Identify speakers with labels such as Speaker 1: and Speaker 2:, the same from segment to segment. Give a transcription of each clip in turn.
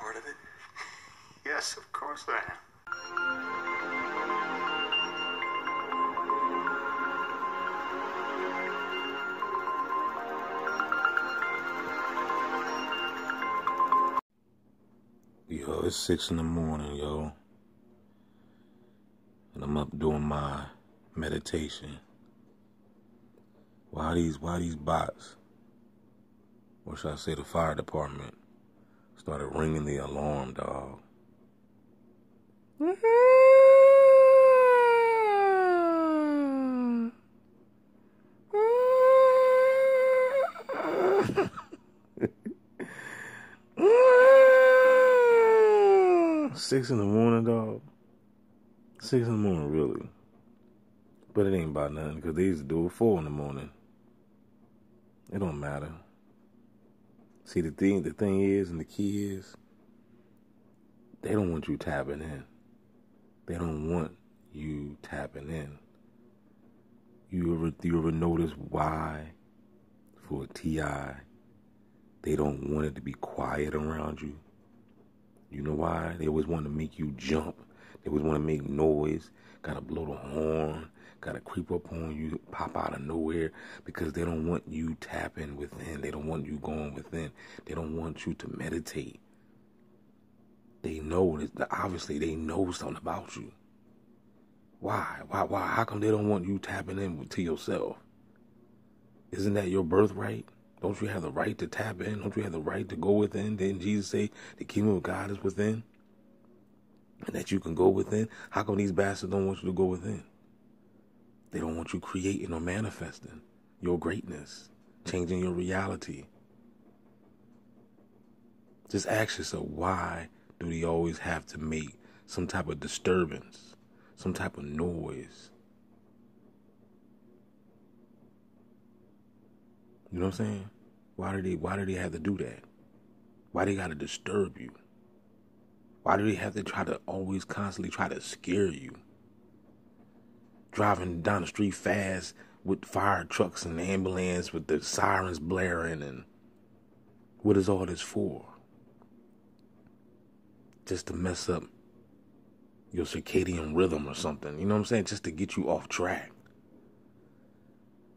Speaker 1: part of it?
Speaker 2: Yes, of course I am.
Speaker 3: Yo, it's 6 in the morning, yo. And I'm up doing my meditation. Why these bots, or should I say the fire department, started ringing the alarm, dog. Six in the morning, dog. 6 in the morning, really. But it ain't about nothing, because they used to do it 4 in the morning. It don't matter. See, the thing is, and the key is, they don't want you tapping in. They don't want you tapping in. You ever notice why, for T.I., they don't want it to be quiet around you? You know why? They always want to make you jump. They always want to make noise. Gotta blow the horn. Gotta creep up on you, pop out of nowhere, because they don't want you tapping within. They don't want you going within. They don't want you to meditate. They know that, obviously they know something about you. Why? How come they don't want you tapping in to yourself? Isn't that your birthright? Don't you have the right to tap in? Don't you have the right to go within? Didn't Jesus say the kingdom of God is within? And that you can go within? How come these bastards don't want you to go within? They don't want you creating or manifesting your greatness, changing your reality. Just ask yourself, why do they always have to make some type of disturbance, some type of noise? You know what I'm saying? Why do they have to do that? Why they gotta disturb you? Why do they have to try to always constantly try to scare you? Driving down the street fast with fire trucks and ambulance with the sirens blaring, and what is all this for? Just to mess up your circadian rhythm or something. You know what I'm saying? Just to get you off track.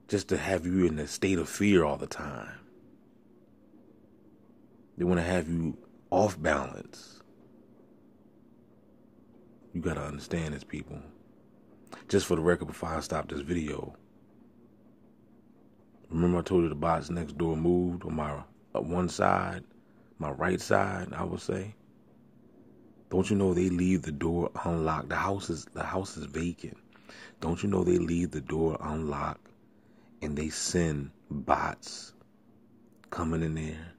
Speaker 3: Just to have you in a state of fear all the time. They want to have you off balance. You got to understand this, people. Just for the record, before I stop this video, remember I told you the bots next door moved on my one side, my right side, I would say. Don't you know they leave the door unlocked? The house is vacant. Don't you know they leave the door unlocked, and they send bots coming in there,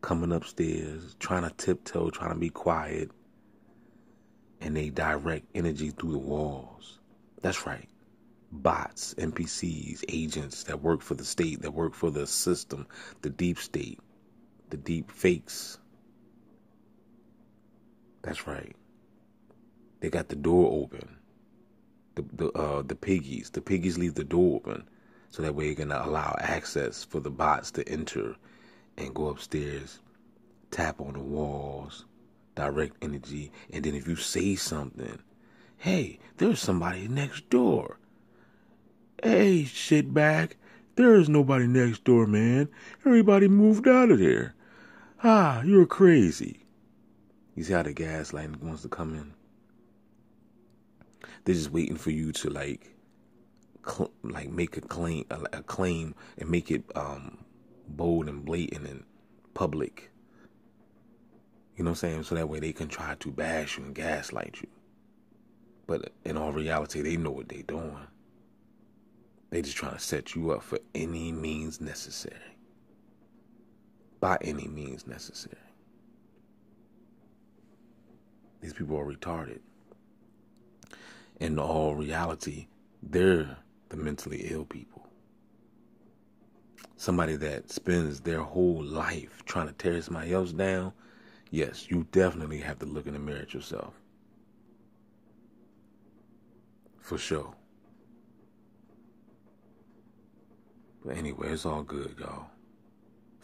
Speaker 3: coming upstairs, trying to tiptoe, trying to be quiet, and they direct energy through the walls. That's right. Bots, NPCs, agents that work for the state, that work for the system, the deep state, the deep fakes. That's right. They got the door open. The piggies leave the door open, so that way it can allow access for the bots to enter and go upstairs, tap on the walls, direct energy, and then if you say something, hey, there's somebody next door. Hey, shitbag, there is nobody next door, man. Everybody moved out of there. Ah, you're crazy. You see how the gaslighting wants to come in? They're just waiting for you to like make a claim and make it bold and blatant and public. You know what I'm saying? So that way they can try to bash you and gaslight you. But in all reality, they know what they're doing. They just trying to set you up for any means necessary. By any means necessary. These people are retarded. In all reality, they're the mentally ill people. Somebody that spends their whole life trying to tear somebody else down, yes, you definitely have to look in the mirror at yourself. For sure. But anyway, it's all good, y'all.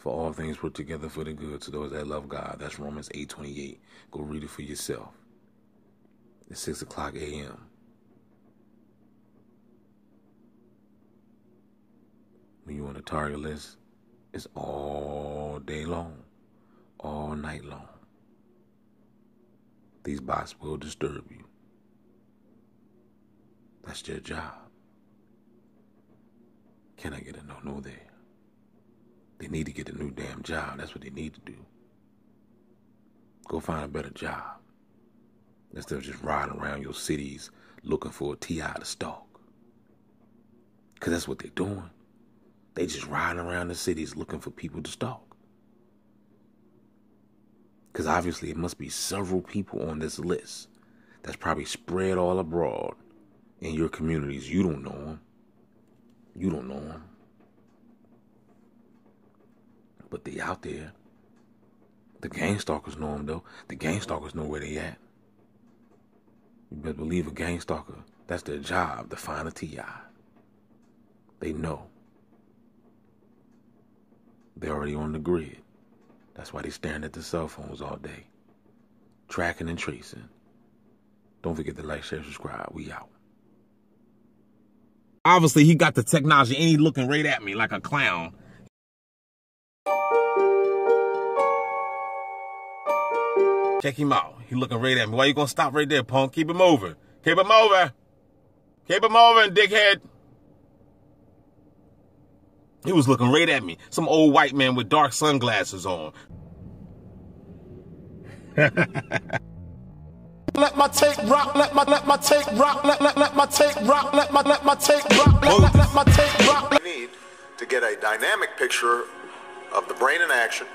Speaker 3: For all things put together for the good to those that love God. That's Romans 8:28. Go read it for yourself. It's 6 o'clock a.m. When you're on the target list, it's all day long, all night long. These bots will disturb you. That's their job. Can I get a no there? They need to get a new damn job. That's what they need to do. Go find a better job. Instead of just riding around your cities looking for a TI to stalk. Because that's what they're doing. They just riding around the cities looking for people to stalk. Because obviously it must be several people on this list that's probably spread all abroad in your communities. You don't know them. You don't know them. But they out there. The gang stalkers know them, though. The gang stalkers know where they at. You better believe a gang stalker, that's their job, to find a TI. They know. They're already on the grid. That's why they staring at the cell phones all day. Tracking and tracing. Don't forget to like, share, subscribe. We out.
Speaker 1: Obviously, he got the technology and he looking right at me like a clown. Check him out. He looking right at me. Why you gonna stop right there, punk? Keep it moving. Keep it moving. Keep it moving, dickhead. He was looking right at me. Some old white man with dark sunglasses on.
Speaker 4: Let my tape rock, let my tape rock, let my tape rock, let my tape rock, let my tape rock.
Speaker 5: We need to get a dynamic picture of the brain in action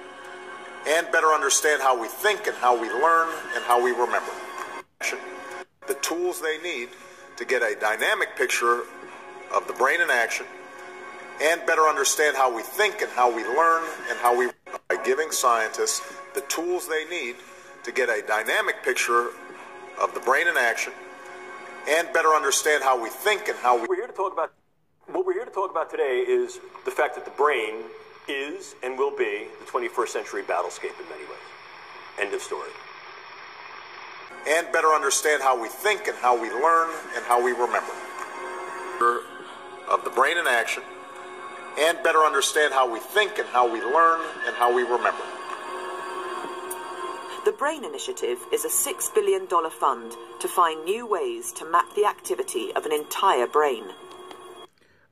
Speaker 5: and better understand how we think and how we learn and how we remember. The tools they need to get a dynamic picture of the brain in action and better understand how we think and how we learn and how we, by giving scientists the tools they need to get a dynamic picture of the brain in action and better understand how we think and how we...
Speaker 6: What we're here to talk about today is the fact that the brain is and will be the 21st century battlescape in many ways. End of story.
Speaker 5: And better understand how we think and how we learn and how we remember. Of the brain in action and better understand how we think and how we learn and how we remember.
Speaker 7: The BRAIN Initiative is a $6 billion fund to find new ways to map the activity of an entire brain.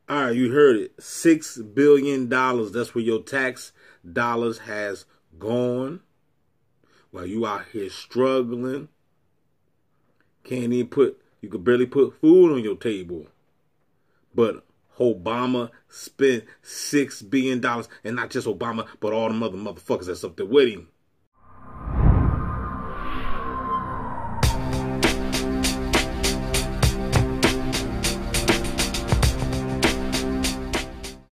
Speaker 3: All right, you heard it. $6 billion. That's where your tax dollars has gone. While you out here struggling. Can't even you could barely put food on your table. But Obama spent $6 billion. And not just Obama, but all the motherfuckers that's up there with him.